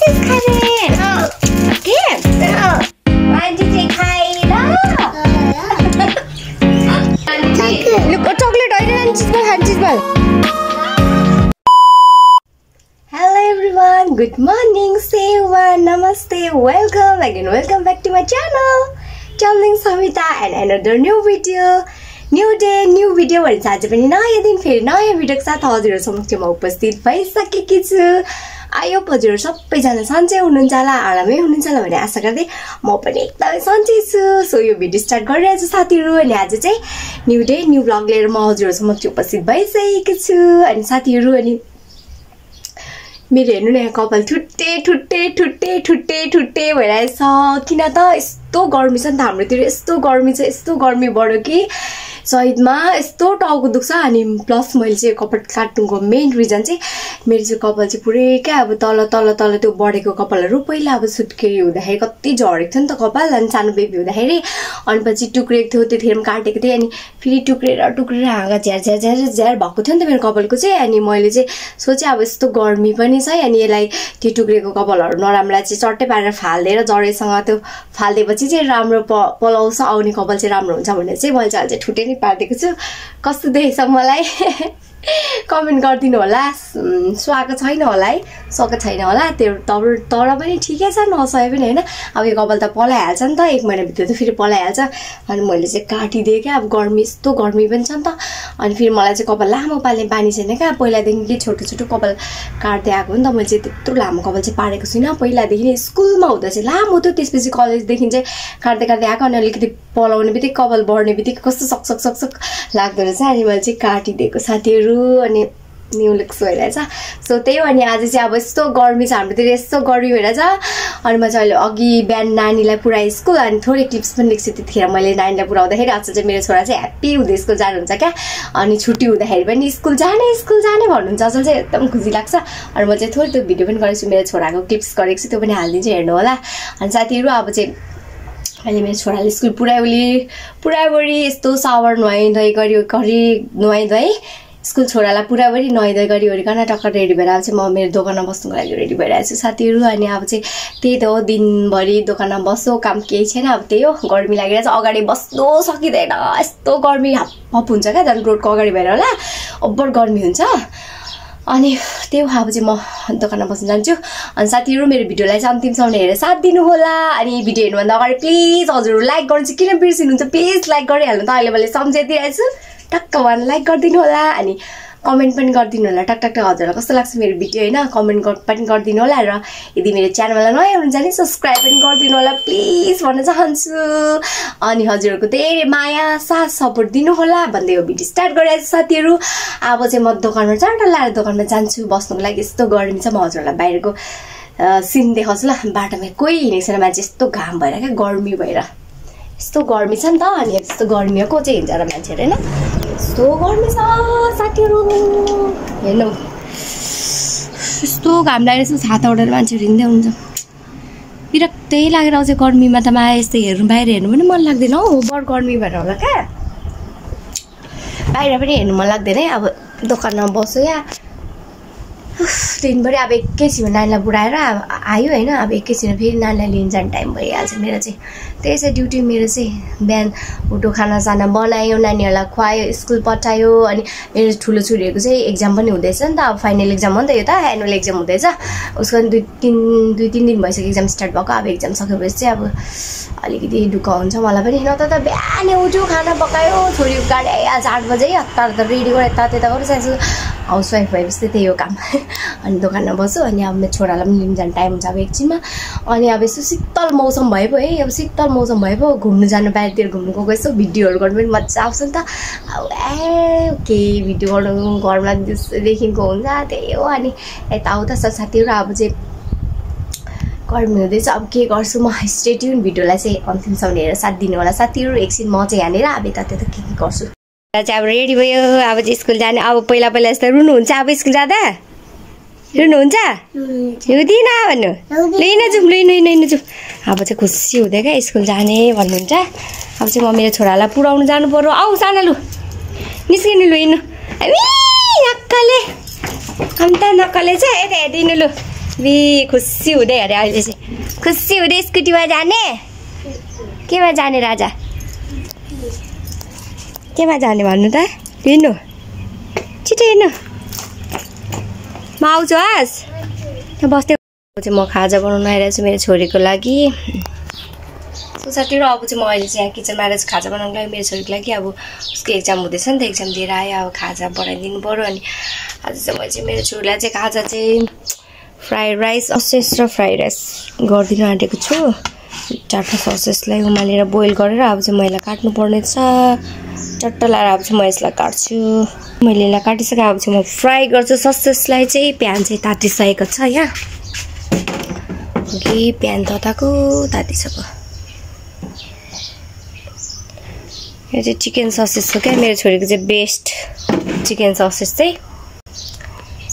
चिज खाने के आन्टी चाहिँ खाएर चकलेट होइन चिज बल Hello everyone, good morning, Sewa, namaste, welcome again, welcome back to my channel, Chanling Samita and another new video, new day, new video. भन्छ आज पनि नयाँ दिन फेरि नयाँ भिडियोको साथ हजुरहरु समक्षमा उपस्थित भइसकेकी छु। आयो हजुरहरु सबैजना सन्चै हुनुहुन्छ होला, आरामै हुनुहुन्छ होला भन्ने आशा गर्दै म पनि एकदमै सन्चै छु। सो यो भिडियो स्टार्ट गरिरहेछु साथीहरु, अनि आज चाहिँ न्यू डे न्यू ब्लग लिएर म हजुरहरु समक्ष उपस्थित भइसकेकी छु। अनि साथीहरु, अनि मेरो हेर्नु न यहाँ कपाल ठुट्टे भइरहेछ। किन त यस्तो गर्मी छ नि त हाम्रोतिर, यस्तो गर्मी छ, यस्तो गर्मी बढ्यो कि सहिदमा यस्तो टाउको दुख्छ। अनि प्लस मैले चाहिँ कपाल काट्नुको मेन रिजन चाहिँ मेरो चाहिँ कपाल चाहिँ पुरै क्या अब तल त्यो बढेको कपालहरू पहिला अब सुत्केरी हुँदाखेरि कति झरेको थियो नि त कपाल, अनि सानो बेबी हुँदाखेरि अनि पछि टुक्रेको थियो, त्यतिखेर काटेको थिएँ। अनि फेरि टुक्रेर हाँगा झ्यार भएको थियो नि त मेरो कपालको चाहिँ। अनि मैले चाहिँ सोचेँ अब यस्तो गर्मी पनि छ, अनि यसलाई त्यो टुक्रेको कपालहरू नराम्रोलाई चाहिँ चट्टै पारेर फाल्दिएर जडेसँग त्यो फालिदिएपछि चाहिँ राम्रो पलाउँछ, आउने कपाल चाहिँ राम्रो हुन्छ भनेर चाहिँ मैले चाहिँ अझै ठुटे नै पारिदिएको छु। कस्तो देखेछ मलाई कमेन्ट गरिदिनु होला। सुहाएको छैन होला है, सकेको छैन होला त्यो, तर पनि ठिकै छ, नसके पनि होइन। अब यो कपाल त पलाइहाल्छ नि त, 1 महिनाभित्र त फेरि पलाइहाल्छ। अनि मैले चाहिँ काटिदिएँ क्या, अब गर्मी यस्तो गर्मी पनि छ नि त। अनि फेरि मलाई चाहिँ कपाल लामो पाल्ने बानी छैन क्या, पहिलादेखि छोटो कपाल काट्दै आएको नि त। मैले चाहिँ त्यत्रो लामो कपाल चाहिँ पारेको छुइनँ पहिलादेखि नै। स्कुलमा हुँदा चाहिँ लामो थियो, त्यसपछि कलेजदेखि चाहिँ काट्दै आएको। अनि अलिकति पलाउने बित्तिकै कपाल बढ्ने बित्तिकै कस्तो सक्सक लाग्दो रहेछ। अनि मैले चाहिँ काटिदिएको साथीहरू, अनि न्यू लुक्स भइरहेछ। सो त्यही हो। अनि आज चाहिँ अब यस्तो गर्मी छ हाम्रोतिर, यस्तो गर्मी भइरहेछ। अनि म चाहिँ अहिले अघि बिहान नानीलाई पुऱ्याएँ स्कुल, अनि थोरै क्लिप्स पनि लेख्छु। त्यतिखेर मैले नानीलाई पुऱ्याउँदाखेरि आज चाहिँ मेरो छोरा चाहिँ ह्याप्पी हुँदै स्कुल जानुहुन्छ क्या। अनि छुट्टी हुँदाखेरि पनि स्कुल जाने भन्नुहुन्छ, असल चाहिँ एकदम खुसी लाग्छ। अनि म चाहिँ थोरै त्यो भिडियो पनि गरेको छु, मेरो छोराको क्लिप्स गरेको छु, त्यो पनि हालिदिन्छु, हेर्नु होला। अनि साथीहरू अब चाहिँ अहिले मेरो छोराले स्कुल पुऱ्याइवरी यस्तो सावर नुहाइ धुवाइ स्कुल छोरालाई पुराभरि नुहाइधुवाइ गरिओरिकन टक्क रेडी भएर अब चाहिँ म मेरो दोकानमा बस्नुको लागि रेडी भइरहेको छु साथीहरू। अनि अब चाहिँ त्यही त हो, दिनभरि दोकानमा बस्यो, काम केही छैन। अब त्यही हो, गर्मी लागिरहेछ, अगाडि बस्नु सकिँदैन, यस्तो गर्मी हप हुन्छ क्या। झन् रोडको अगाडि भएर होला ओभर गर्मी हुन्छ। अनि त्यही हो, अब चाहिँ म दोकानमा बस्न जान्छु। अनि साथीहरू, मेरो भिडियोलाई चाहिँ अन्तिमसम्म हेरेर साथ दिनु होला। अनि भिडियो हेर्नुभन्दा अगाडि प्लिज हजुरहरू लाइक गर्नु चाहिँ किन बिर्सिनुहुन्छ, प्लिज लाइक गरिहाल्नु त, अहिले मैले सम्झाइदिइरहेको छु। टक्क वान लाइक गरिदिनु होला, अनि कमेन्ट पनि गरिदिनु होला। टक हजुरलाई कस्तो लाग्छ मेरो भिडियो होइन, कमेन्ट पनि गरिदिनु होला। र यदि मेरो च्यानललाई नयाँ हुनुहुन्छ भने सब्सक्राइब पनि गरिदिनु होला प्लिज भन्न चाहन्छु। अनि हजुरहरूको धेरै माया साथ सपोर्ट दिनु होला भन्दै यो भिडियो स्टार्ट गरिरहेको छु साथीहरू। अब चाहिँ म दोकानमा चाँडो लाएर दोकानमा जान्छु बस्नुको लागि। यस्तो गर्मी छ, म हजुरहरूलाई बाहिरको सिन देखाउँछु ल। बाटोमा कोही हिँडेको छैन मान्छे, यस्तो घाम भएर क्या, गर्मी भएर यस्तो गर्मी छ नि त। अनि यस्तो गर्मी को चाहिँ हिँड्छ र मान्छेहरू होइन, यस्तो गर्मी छ साथीहरू। हेर्नु यस्तो घाम लागेर छाता उडेर मान्छेहरू हिँड्दै हुन्छ, विरक्तै लागेर आउँछ गर्मीमा त। माया यस्तो बाहिर हेर्नु पनि मन लाग्दैन हौ, ओभर गर्मी भएर होला क्या, बाहिर पनि हेर्नु मन लाग्दैन है। अब दोकानमा बस्यो या दिनभरि, अब एकैछिनमा नानीलाई बुढाएर आयो होइन, अब एकैछिनमा फेरि नानीलाई लिन जाने टाइम भइहाल्छ मेरो चाहिँ। त्यही छ ड्युटी मेरो चाहिँ, बिहान उठो खानासाना बनायो, नानीहरूलाई खुवायो, स्कुल पठायो। अनि मेरो ठुलो छोरीहरूको चाहिँ एक्जाम पनि हुँदैछ नि त, अब फाइनल एक्जाम हो नि त, यो त एनुअल एक्जाम हुँदैछ उसको। 2-3 दिन भइसक्यो एक्जाम स्टार्ट भएको। अब एक्जाम सकेपछि चाहिँ अब अलिकति दुःख हुन्छ मलाई पनि। न त बिहानै उठ्यो, खाना पकायो, छोरीको गाडी आइहाल्छ 8 बजे, हतार त रेडी गरेर यता गर्छ। हाउसवाइफ भएपछि त्यही हो काम। अनि दोकानमा बस्यो, अनि अब मेरो छोरालाई पनि लिन जाने टाइम हुन्छ अब एकछिनमा। अनि अब यस्तो शीतल मौसम भयो पो है, अब शीतल मौसम भयो पो घुम्नु जानु, बाहिरतिर घुम्नु गएको, यस्तो भिडियोहरू गर्नु पनि मजा आउँछ नि त। अब केही भिडियो गर्नु घरमा देखिको हुन्छ, त्यही हो। अनि यताउता साथीहरू, अब चाहिँ गर्मी हुँदैछ, अब के गर्छु म, स्टे ट्युन, भिडियोलाई चाहिँ अन्तिमसम्म हेरेर साथ दिनु होला साथीहरू। एकछिन म चाहिँ यहाँनिर अब यतात्यता के गर्छु चाहिँ। अब रेडी भयो, अब चाहिँ स्कुल जाने। अब पहिला यस्तो रुनुहुन्छ, अब स्कुल जाँदा रुनुहुन्छ, हुँदिन भन्नु, लिन जाउँ। अब चाहिँ खुसी हुँदै क्या स्कुल जाने भन्नुहुन्छ। अब चाहिँ म मेरो छोरालाई पुऱ्याउनु जानु पर्यो। आऊ साना लु निस्किनु, लु हिँड्नु। नक्कले अन्त नक्कले चाहिँ यता हेरिदिनु, लु खुसी हुँदै अरे अहिले चाहिँ खुसी हुँदै स्कुटीमा जाने केमा जाने राजा केमा जाने भन्नु त हिँड्नु छिटो हिँड्नु म आउँछु हस् बस्दै चाहिँ म खाजा बनाउन आइरहेको छु मेरो छोरीको लागि साथीहरू अब चाहिँ म अहिले चाहिँ यहाँ किचनमा आएर चाहिँ खाजा बनाउनुको लागि मेरो छोरीको लागि अब उसको एक्जाम हुँदैछ नि त एक्जाम दिएर आयो अब खाजा बनाइदिनु पऱ्यो अनि आज चाहिँ म चाहिँ मेरो छोरीलाई चाहिँ खाजा चाहिँ फ्राइड राइस ससेस र फ्राइड राइस गरिदिनु आँटेको छु 4टा ससेसलाई उमालेर बोइल गरेर अब चाहिँ मैले काट्नु पर्ने छ चट्ट लाएर अब चाहिँ म यसलाई काट्छु मैले यसलाई काटिसकेँ अब चाहिँ म फ्राई गर्छु ससेसलाई चाहिँ प्यान चाहिँ तातिसकेको छ यहाँ अघि प्यान तातिसक्यो यो चाहिँ चिकन ससेस हो क्या मेरो छोरीको चाहिँ बेस्ट चिकन ससेस चाहिँ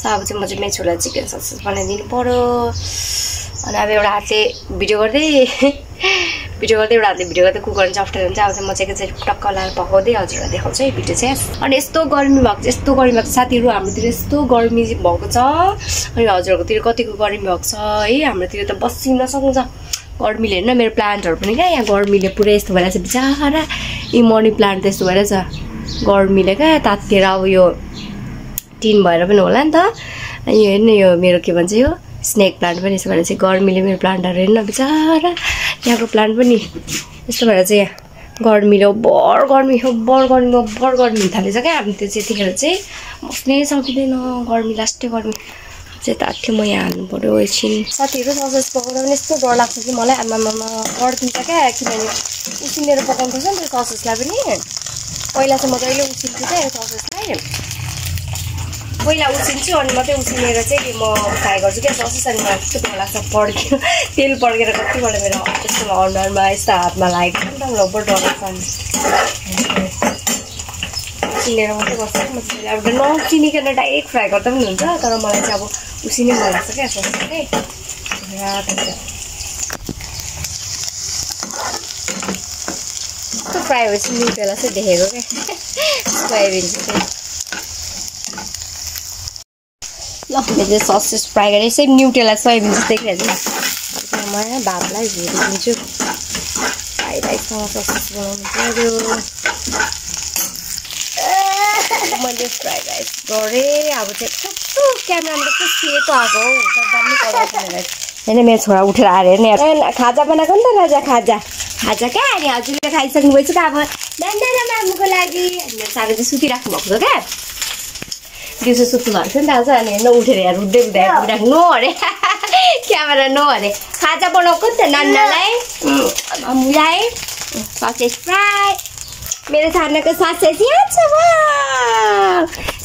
अब चाहिँ म चाहिँ मेरो छोरीलाई चिकन ससेस बनाइदिनु पर्यो अनि अब एउटा हातले भिडियो गर्दै एउटा हातले भिडियो गर्दै कुक गर्नु चाहिँ अप्ठ्यारो हुन्छ अब चाहिँ म चाहिँ टक्क लाएर पकाउँदै हजुरलाई देखाउँछु है भिडियो चाहिँ अनि यस्तो गर्मी भएको छ साथीहरू हाम्रोतिर यस्तो गर्मी भएको छ अनि हजुरहरूकोतिर कतिको गर्मी भएको छ है हाम्रोतिर त बसिन सक्छ गर्मीले हेर्न मेरो प्लान्टहरू पनि क्या यहाँ गर्मीले पुरै यस्तो भइरहेछ बिचारा यी मनी प्लान्ट त यस्तो भइरहेछ गर्मीले क्या तातिएर अब यो टिन भएर पनि होला नि त अनि यो हेर्नु यो मेरो के भन्छ यो स्नेक प्लान्ट पनि यस्तो भएर चाहिँ गर्मीले मेरो प्लान्टहरू हेर्न बिचारा यहाँको प्लान्ट पनि यस्तो भएर चाहिँ यहाँ गर्मीले ओभर गर्मी हुन थालेछ क्या हामी त्यो चाहिँ यतिखेर चाहिँ बस्नै सकिँदैन गर्मी लास्टै गर्मी चाहिँ तात्यो म यहाँ हाल्नु पऱ्यो एकछिन साथीहरू ससेस पकाउँदा पनि यस्तो डर लाग्छ कि मलाई आमामा गर्दिन्छ क्या किनभने उसिनेर पकाउनुपर्छ नि त्यो ससेसलाई पनि पहिला चाहिँ म जहिले उसिन्छु क्या यो ससेसलाई पहिला उसिन्छु अनि मात्रै उसिनेर चाहिँ म फ्राई गर्छु क्या ससेस अनि मलाई त्यस्तो डर लाग्छ पड्क्यो तेल पड्केर कतिपल्ट मेरो यस्तो अनुहारमा यस्तो हातमा लागेको नि त रबर डर लाग्छ अनि उसिनेर मात्रै गर्छु अब नउसिनिकन डाइरेक्ट फ्राई गर्दा पनि हुन्छ तर मलाई चाहिँ अब उसिनै मन लाग्छ क्या ससेस चाहिँ यस्तो फ्राई भएपछि न्युटेला चाहिँ देखेको क्या सोयाबिन चाहिँ ल मैले ससेस फ्राई गरेँ यसै न्युटेला सोयाबिन जस्तै देखिरहेको छ म यहाँ भातलाई हेरिदिन्छु फ्राई राइससँग ससेस बनाउनु पऱ्यो मैले फ्राई राइस गरेँ अब चाहिँ कस्तो क्यामेरामा कस्तो सेतो आएको हौ दामी कलर होइन मेरो छोरा उठेर आएर हेर्ने खाजा बनाएको नि त राजा खाजा क्या अनि हजुरले खाइसक्नु भएछ त अब नानी र मामुको लागि अनि मेरो सानो चाहिँ सुतिराख्नु भएको छ क्या दिउँसो सुत्नु भएको थियो नि त आज अनि हेर्नु उठेर यहाँ रुँदै नो अरे क्यामेरा नो अरे खाजा बनाएको नि त नानालाई मामुलाई ससेस फ्राई मेरो सानाको ससेस यहाँ छ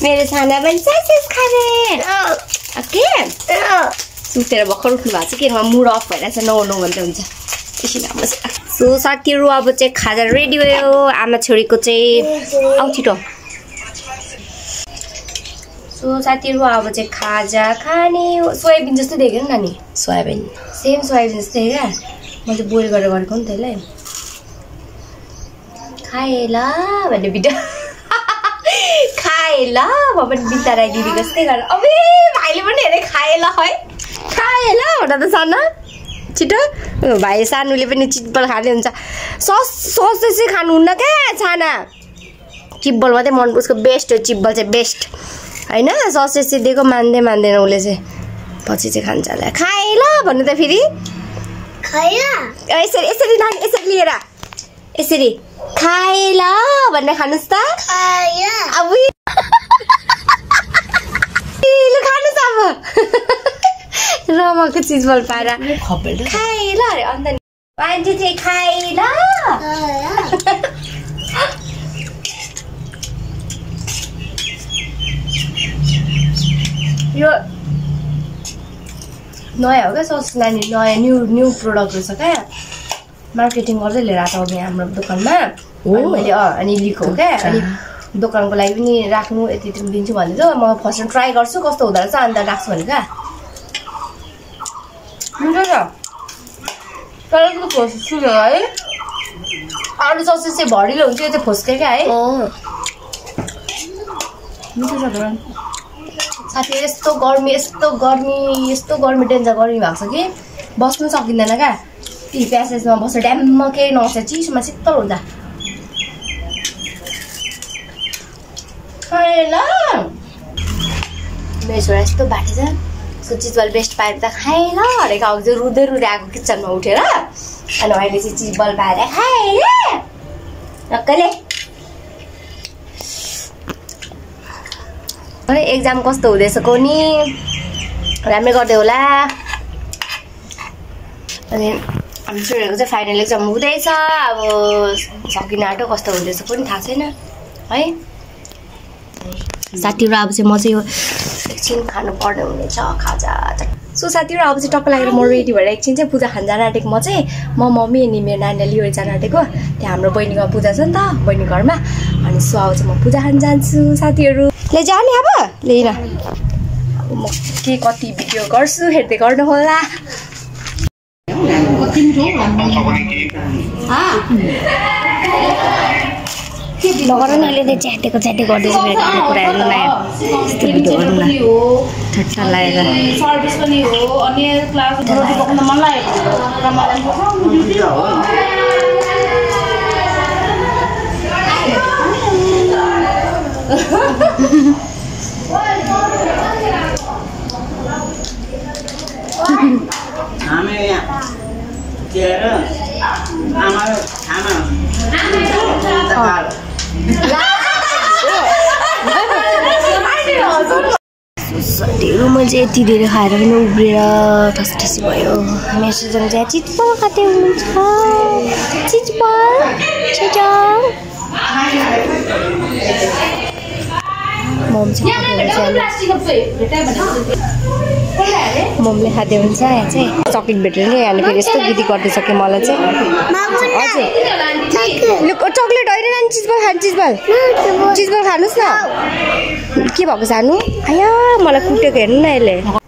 मेरो साना पनि ससेस खाने ओके सुतेर भर्खर उठ्नु भएको छ कि मुड अफ भइरहेछ नो भन्दै हुन्छ एकछिन अब सो साथीहरू अब चाहिँ खाजा रेडी भयो आमा छोरीको चाहिँ आउ छिटो सो साथीहरू अब चाहिँ खाजा खाने सोयाबिन जस्तै देख्यो नि नानी सोयाबिन सेम सोयाबिन जस्तै क्या मैले बोइल गरेर गरेको नि त्यसलाई खाए ल भन्ने बिटा खाए ल म पनि बितारा दिदी जस्तै गरेर अबे भाइले पनि हेरे खाए ल है खाए ल भन त सानो छिटो भाइ सानुले पनि चिब्बल खाँदै हुन्छ सस चाहिँ खानुहुन्न क्या छाना चिब्बल मात्रै मन उसको बेस्ट हो चिब्बल चाहिँ बेस्ट होइन ससेस चाहिँ दिएको मान्दैन उसले चाहिँ पछि चाहिँ खान्छ होला खाए ल भन्नु त फेरि यसरी नानी यसरी लिएर यसरी खाए ल भनेर खानुहोस् त अब खानुहोस् अब रमाको चिज बल पाएर खाए ल अरे अन्त 1 2 3 खाए ल यो नयाँ हो क्या सस नानी नयाँ न्यू प्रोडक्ट रहेछ क्या मार्केटिङ गर्दै लिएर आएको अघि हाम्रो दोकानमा मैले अनि लिएको हो क्या अनि दोकानको लागि पनि राख्नु यति दिन्छु भनेको म फर्स्ट ट्राई गर्छु कस्तो हुँदो रहेछ अन्त राख्छु भने क्या मिठो छ तर त्यो फोस्छु है अरू ससेस चाहिँ भरिलो हुन्छ यो चाहिँ फोस्के क्या है मिठो छ साथी यस्तो गर्मी डेन्जर गर्मी भएको छ कि बस्नु सकिँदैन क्या ती प्यासेजमा बसेर ड्याममा केही नआउँछ चिसोमा शीतल हुन्छ मेरो छोरा यस्तो बाटे छ सो चिजबल बेस्ट पाएर त खाएँ ल हरेको आएको चाहिँ रुँदै आएको किचनमा उठेर अनि अहिले चाहिँ चिजबल पाएर खाएँ टक्कले एक्जाम कस्तो हुँदैछ कोनी राम्रै गर्दै होला अनि हामी छोरीहरूको चाहिँ फाइनल एक्जाम हुँदैछ अब सकिन आँटो कस्तो हुँदैछ पनि थाहा छैन है साथीहरू अब चाहिँ म चाहिँ यो एकछिन खानुपर्ने हुनेछ खाजा सो साथीहरू अब चाहिँ टक्क लागेर म रेडी भएर एकछिन चाहिँ पूजा खान जान आँटेको म चाहिँ म मम्मी अनि मेरो नानीलाई लिएर जान आँटेको त्यहाँ हाम्रो बहिनीको पूजा छ नि त बहिनी घरमा अनि सो अब चाहिँ म पूजा खान जान्छु साथीहरू ले जाने अब लिन अब म के कति भिडियो गर्छु हेर्दै गर्नु होला नगर न अहिले च्याटे गर्दैछु मेरो काम कुराहरू नयाँ यस्तो भिडियो गर्नु न ठट्टा लागेर सर्भिस पनि हो अनि क्लास रोटी पकाउन मन लागेको हामी यहाँ केर आमा खाना साथीहरू म चाहिँ यति धेरै खाएर पनि उब्रेर ठसी भयो मेसेजमा चाहिँ चिजबल कतै हुनुहुन्छ चिजबल मम्मीले खाँदै हुन्छ यहाँ चाहिँ चक्लेट भेटेर नि अनि फेरि यस्तो गीत गर्दैछ कि मलाई चाहिँ हजुर चक्लेट होइन नानी चिजबल खानुहोस् न के भएको सानो आया मलाई कुटेको हेर्नु न यसले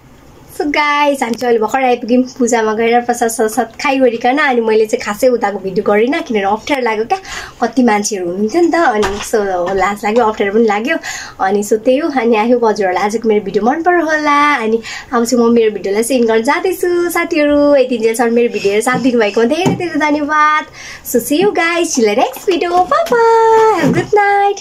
सो गाइस हामी चाहिँ अहिले भर्खर आइपुग्यौँ पूजामा गएर प्रसाद खाइवरिकन अनि मैले चाहिँ खासै उताको भिडियो गरिनँ किनभने अप्ठ्यारो लाग्यो क्या कति मान्छेहरू हुनुहुन्थ्यो नि त अनि सो लाज लाग्यो अप्ठ्यारो पनि लाग्यो अनि सो त्यही हो अनि आयो हजुरहरूलाई आजको मेरो भिडियो मन पर्यो होला अनि अब चाहिँ म मेरो भिडियोलाई सेन्ड गर्न जाँदैछु साथीहरू यति जेलसम्म मेरो भिडियोहरू साथ दिनुभएको धेरै धेरै धन्यवाद so see you guys next video bye bye good night